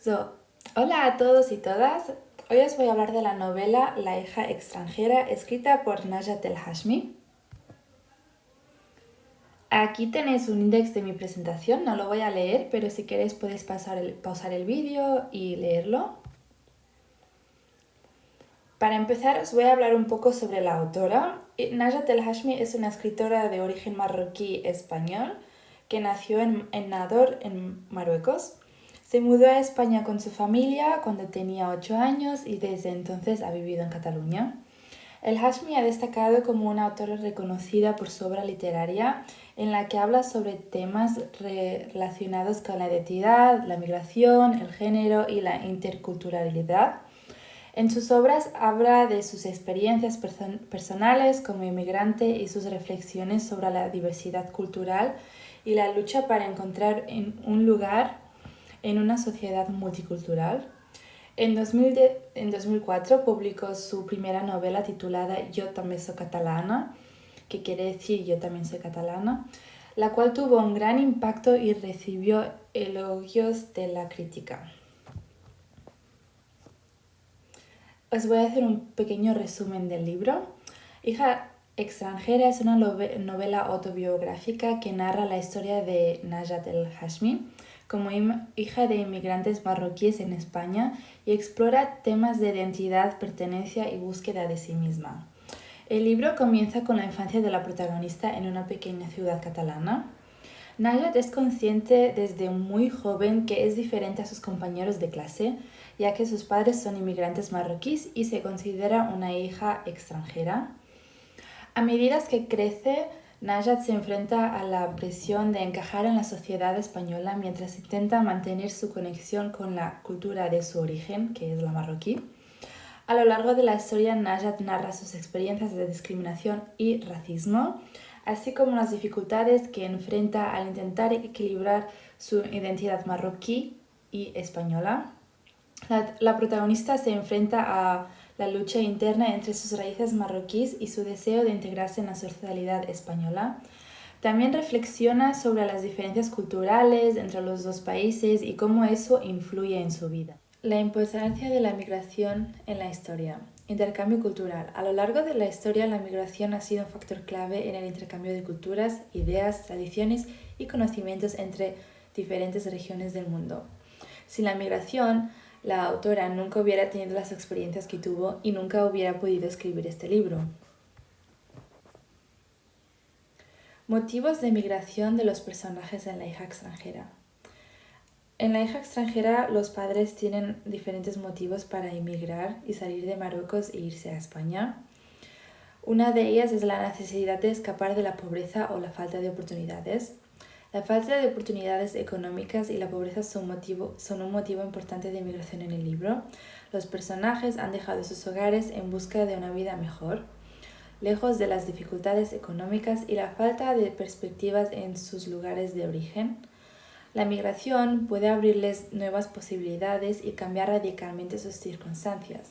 So, hola a todos y todas. Hoy os voy a hablar de la novela La hija extranjera, escrita por Najat El Hashmi. Aquí tenéis un índice de mi presentación, no lo voy a leer, pero si queréis podéis pausar el vídeo y leerlo. Para empezar os voy a hablar un poco sobre la autora. Najat El Hashmi es una escritora de origen marroquí español que nació en Nador, en Marruecos. Se mudó a España con su familia cuando tenía 8 años y desde entonces ha vivido en Cataluña. El Hashmi ha destacado como una autora reconocida por su obra literaria en la que habla sobre temas relacionados con la identidad, la migración, el género y la interculturalidad. En sus obras habla de sus experiencias personales como inmigrante y sus reflexiones sobre la diversidad cultural y la lucha para encontrar un lugar en una sociedad multicultural. En 2004 publicó su primera novela titulada Yo también soy catalana, que quiere decir Yo también soy catalana, la cual tuvo un gran impacto y recibió elogios de la crítica. Os voy a hacer un pequeño resumen del libro. Hija extranjera es una novela autobiográfica que narra la historia de Najat El Hashmi como hija de inmigrantes marroquíes en España y explora temas de identidad, pertenencia y búsqueda de sí misma. El libro comienza con la infancia de la protagonista en una pequeña ciudad catalana. Najat es consciente desde muy joven que es diferente a sus compañeros de clase, ya que sus padres son inmigrantes marroquíes y se considera una hija extranjera. A medida que crece, Najat se enfrenta a la presión de encajar en la sociedad española mientras intenta mantener su conexión con la cultura de su origen, que es la marroquí. A lo largo de la historia, Najat narra sus experiencias de discriminación y racismo, así como las dificultades que enfrenta al intentar equilibrar su identidad marroquí y española. La protagonista se enfrenta a la lucha interna entre sus raíces marroquíes y su deseo de integrarse en la sociedad española. También reflexiona sobre las diferencias culturales entre los dos países y cómo eso influye en su vida. La importancia de la migración en la historia. Intercambio cultural. A lo largo de la historia, la migración ha sido un factor clave en el intercambio de culturas, ideas, tradiciones y conocimientos entre diferentes regiones del mundo. Sin la migración, la autora nunca hubiera tenido las experiencias que tuvo y nunca hubiera podido escribir este libro. Motivos de migración de los personajes en La hija extranjera. En La hija extranjera, los padres tienen diferentes motivos para emigrar y salir de Marruecos e irse a España. Una de ellas es la necesidad de escapar de la pobreza o la falta de oportunidades. La falta de oportunidades económicas y la pobreza son un motivo importante de migración en el libro. Los personajes han dejado sus hogares en busca de una vida mejor, lejos de las dificultades económicas y la falta de perspectivas en sus lugares de origen. La migración puede abrirles nuevas posibilidades y cambiar radicalmente sus circunstancias,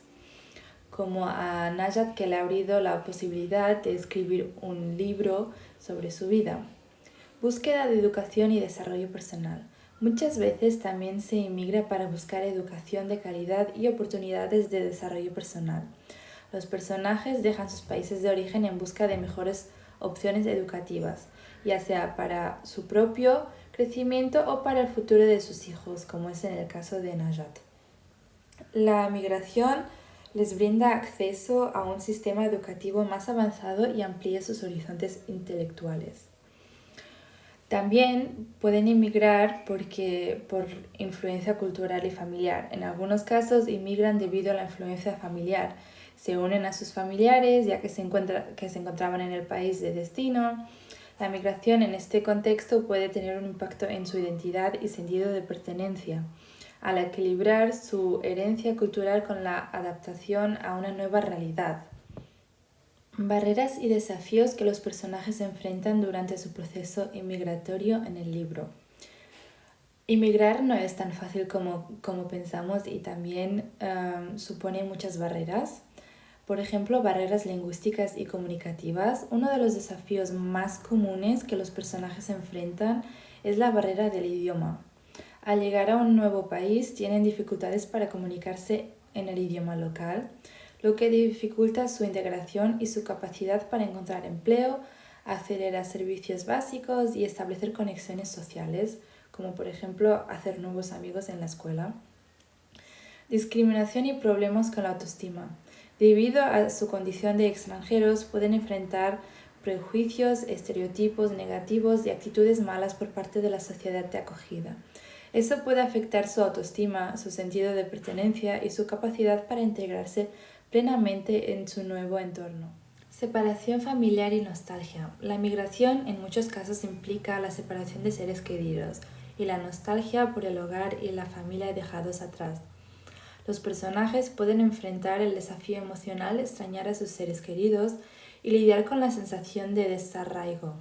como a Najat, que le ha abrido la posibilidad de escribir un libro sobre su vida. Búsqueda de educación y desarrollo personal. Muchas veces también se emigra para buscar educación de calidad y oportunidades de desarrollo personal. Los personajes dejan sus países de origen en busca de mejores opciones educativas, ya sea para su propio crecimiento o para el futuro de sus hijos, como es en el caso de Najat. La migración les brinda acceso a un sistema educativo más avanzado y amplía sus horizontes intelectuales. También pueden emigrar por influencia cultural y familiar. En algunos casos emigran debido a la influencia familiar. Se unen a sus familiares ya que se encontraban en el país de destino. La migración en este contexto puede tener un impacto en su identidad y sentido de pertenencia, al equilibrar su herencia cultural con la adaptación a una nueva realidad. Barreras y desafíos que los personajes enfrentan durante su proceso inmigratorio en el libro. Inmigrar no es tan fácil como pensamos y también supone muchas barreras. Por ejemplo, barreras lingüísticas y comunicativas. Uno de los desafíos más comunes que los personajes enfrentan es la barrera del idioma. Al llegar a un nuevo país tienen dificultades para comunicarse en el idioma local, lo que dificulta su integración y su capacidad para encontrar empleo, acceder a servicios básicos y establecer conexiones sociales, como por ejemplo hacer nuevos amigos en la escuela. Discriminación y problemas con la autoestima. Debido a su condición de extranjeros, pueden enfrentar prejuicios, estereotipos negativos y actitudes malas por parte de la sociedad de acogida. Eso puede afectar su autoestima, su sentido de pertenencia y su capacidad para integrarse plenamente en su nuevo entorno. Separación familiar y nostalgia. La migración en muchos casos implica la separación de seres queridos y la nostalgia por el hogar y la familia dejados atrás. Los personajes pueden enfrentar el desafío emocional de extrañar a sus seres queridos y lidiar con la sensación de desarraigo.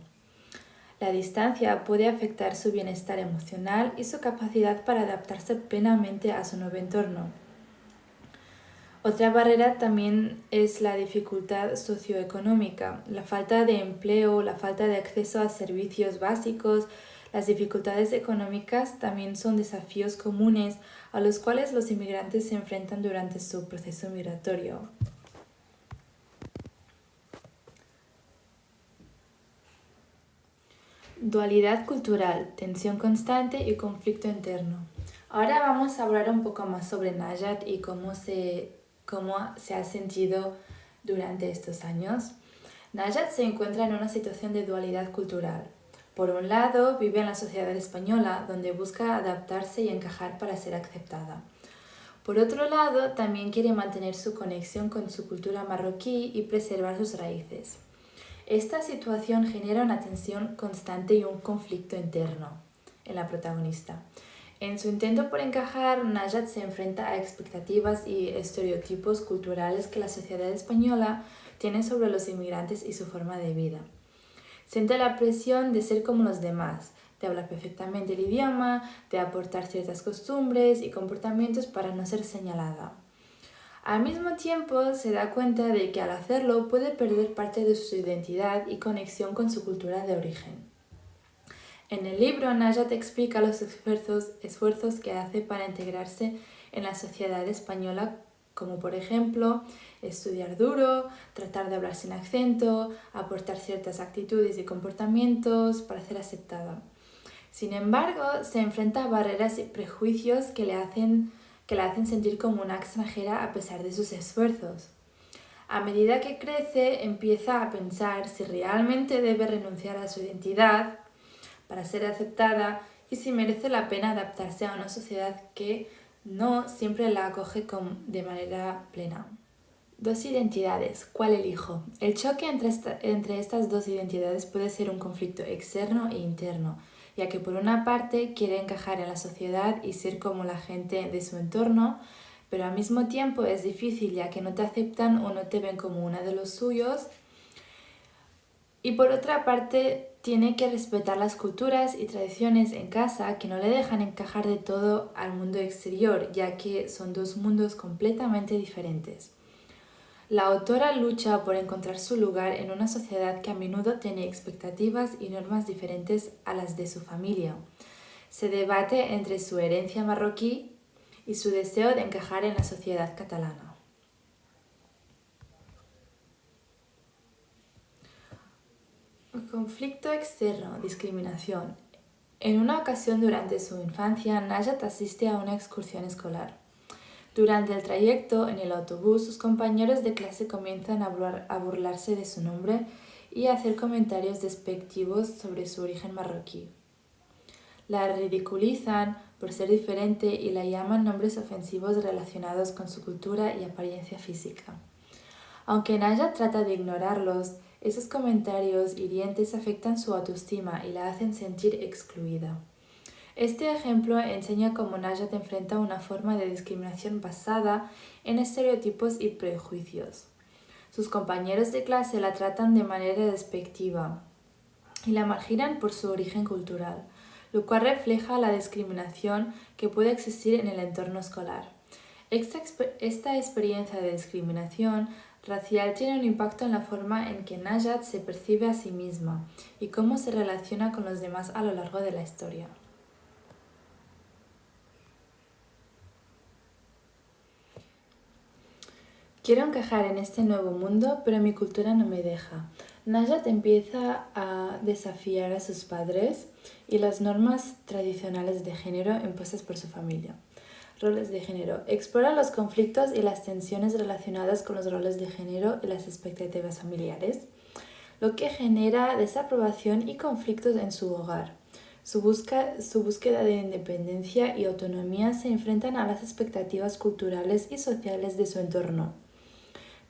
La distancia puede afectar su bienestar emocional y su capacidad para adaptarse plenamente a su nuevo entorno. Otra barrera también es la dificultad socioeconómica, la falta de empleo, la falta de acceso a servicios básicos. Las dificultades económicas también son desafíos comunes a los cuales los inmigrantes se enfrentan durante su proceso migratorio. Dualidad cultural, tensión constante y conflicto interno. Ahora vamos a hablar un poco más sobre Najat y cómo se ha sentido durante estos años. Najat se encuentra en una situación de dualidad cultural. Por un lado, vive en la sociedad española, donde busca adaptarse y encajar para ser aceptada. Por otro lado, también quiere mantener su conexión con su cultura marroquí y preservar sus raíces. Esta situación genera una tensión constante y un conflicto interno en la protagonista. En su intento por encajar, Najat se enfrenta a expectativas y estereotipos culturales que la sociedad española tiene sobre los inmigrantes y su forma de vida. Siente la presión de ser como los demás, de hablar perfectamente el idioma, de aportar ciertas costumbres y comportamientos para no ser señalada. Al mismo tiempo, se da cuenta de que al hacerlo puede perder parte de su identidad y conexión con su cultura de origen. En el libro, Najat explica los esfuerzos que hace para integrarse en la sociedad española, como por ejemplo estudiar duro, tratar de hablar sin acento, aportar ciertas actitudes y comportamientos para ser aceptada. Sin embargo, se enfrenta a barreras y prejuicios que la hacen sentir como una extranjera a pesar de sus esfuerzos. A medida que crece, empieza a pensar si realmente debe renunciar a su identidad para ser aceptada y si merece la pena adaptarse a una sociedad que no siempre la acoge de manera plena. Dos identidades, ¿cuál elijo? El choque entre estas dos identidades puede ser un conflicto externo e interno, ya que por una parte quiere encajar en la sociedad y ser como la gente de su entorno, pero al mismo tiempo es difícil ya que no te aceptan o no te ven como una de los suyos. Y por otra parte, tiene que respetar las culturas y tradiciones en casa que no le dejan encajar de todo al mundo exterior, ya que son dos mundos completamente diferentes. La autora lucha por encontrar su lugar en una sociedad que a menudo tiene expectativas y normas diferentes a las de su familia. Se debate entre su herencia marroquí y su deseo de encajar en la sociedad catalana. Conflicto externo, discriminación. En una ocasión durante su infancia, Najat asiste a una excursión escolar. Durante el trayecto en el autobús, sus compañeros de clase comienzan a burlarse de su nombre y a hacer comentarios despectivos sobre su origen marroquí. La ridiculizan por ser diferente y la llaman nombres ofensivos relacionados con su cultura y apariencia física. Aunque Najat trata de ignorarlos, esos comentarios hirientes afectan su autoestima y la hacen sentir excluida. Este ejemplo enseña cómo Najat enfrenta una forma de discriminación basada en estereotipos y prejuicios. Sus compañeros de clase la tratan de manera despectiva y la marginan por su origen cultural, lo cual refleja la discriminación que puede existir en el entorno escolar. Esta experiencia de discriminación racial tiene un impacto en la forma en que Najat se percibe a sí misma y cómo se relaciona con los demás a lo largo de la historia. Quiero encajar en este nuevo mundo, pero mi cultura no me deja. Najat empieza a desafiar a sus padres y las normas tradicionales de género impuestas por su familia. Roles de género. Explora los conflictos y las tensiones relacionadas con los roles de género y las expectativas familiares, lo que genera desaprobación y conflictos en su hogar. Su búsqueda de independencia y autonomía se enfrentan a las expectativas culturales y sociales de su entorno.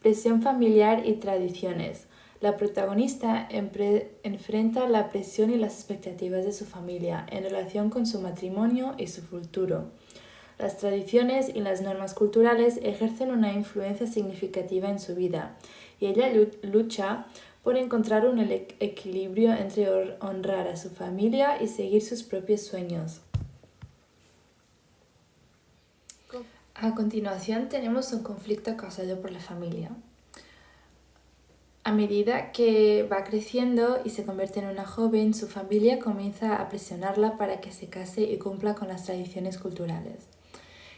Presión familiar y tradiciones. La protagonista enfrenta la presión y las expectativas de su familia en relación con su matrimonio y su futuro. Las tradiciones y las normas culturales ejercen una influencia significativa en su vida y ella lucha por encontrar un equilibrio entre honrar a su familia y seguir sus propios sueños. A continuación tenemos un conflicto causado por la familia. A medida que va creciendo y se convierte en una joven, su familia comienza a presionarla para que se case y cumpla con las tradiciones culturales.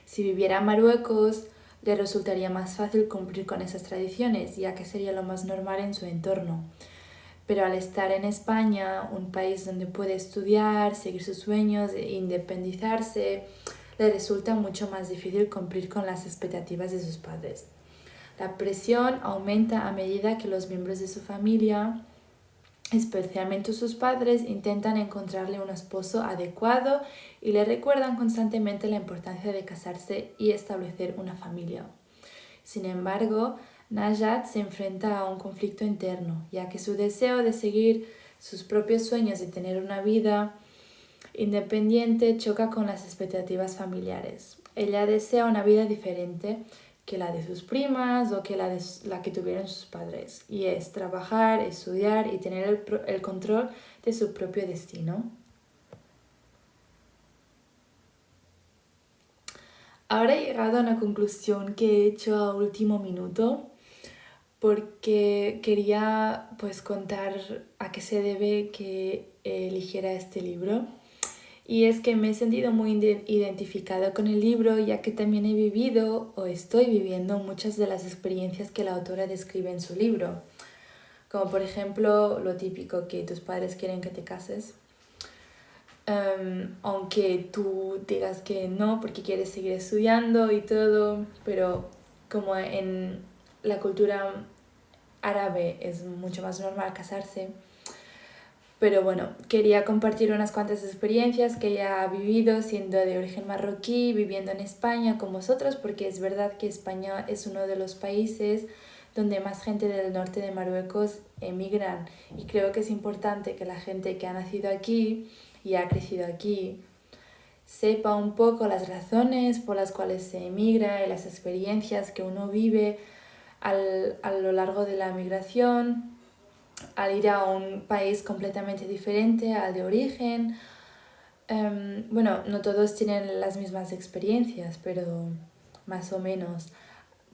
Si viviera en Marruecos, le resultaría más fácil cumplir con esas tradiciones, ya que sería lo más normal en su entorno. Pero al estar en España, un país donde puede estudiar, seguir sus sueños e independizarse, le resulta mucho más difícil cumplir con las expectativas de sus padres. La presión aumenta a medida que los miembros de su familia, especialmente sus padres, intentan encontrarle un esposo adecuado y le recuerdan constantemente la importancia de casarse y establecer una familia. Sin embargo, Najat se enfrenta a un conflicto interno, ya que su deseo de seguir sus propios sueños y tener una vida independiente choca con las expectativas familiares. Ella desea una vida diferente que la de sus primas o que la que tuvieron sus padres, y es trabajar, estudiar y tener el control de su propio destino. Ahora he llegado a una conclusión que he hecho a último minuto porque quería pues contar a qué se debe que eligiera este libro. Y es que me he sentido muy identificada con el libro, ya que también he vivido o estoy viviendo muchas de las experiencias que la autora describe en su libro. Como por ejemplo lo típico que tus padres quieren que te cases, aunque tú digas que no porque quieres seguir estudiando y todo, pero como en la cultura árabe es mucho más normal casarse. Pero bueno, quería compartir unas cuantas experiencias que ella ha vivido siendo de origen marroquí, viviendo en España con vosotros, porque es verdad que España es uno de los países donde más gente del norte de Marruecos emigran, y creo que es importante que la gente que ha nacido aquí y ha crecido aquí sepa un poco las razones por las cuales se emigra y las experiencias que uno vive a lo largo de la migración, al ir a un país completamente diferente al de origen. Bueno, no todos tienen las mismas experiencias, pero más o menos,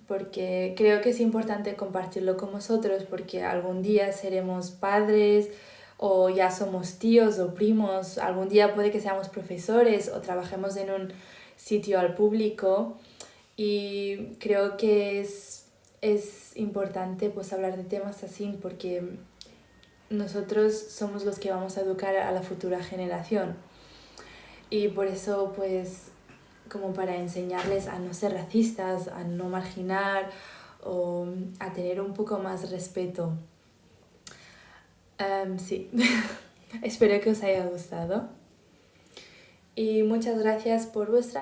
porque creo que es importante compartirlo con vosotros, porque algún día seremos padres o ya somos tíos o primos, algún día puede que seamos profesores o trabajemos en un sitio al público, y creo que es importante pues hablar de temas así, porque nosotros somos los que vamos a educar a la futura generación, y por eso pues como para enseñarles a no ser racistas, a no marginar o a tener un poco más respeto. Sí, espero que os haya gustado y muchas gracias por vuestra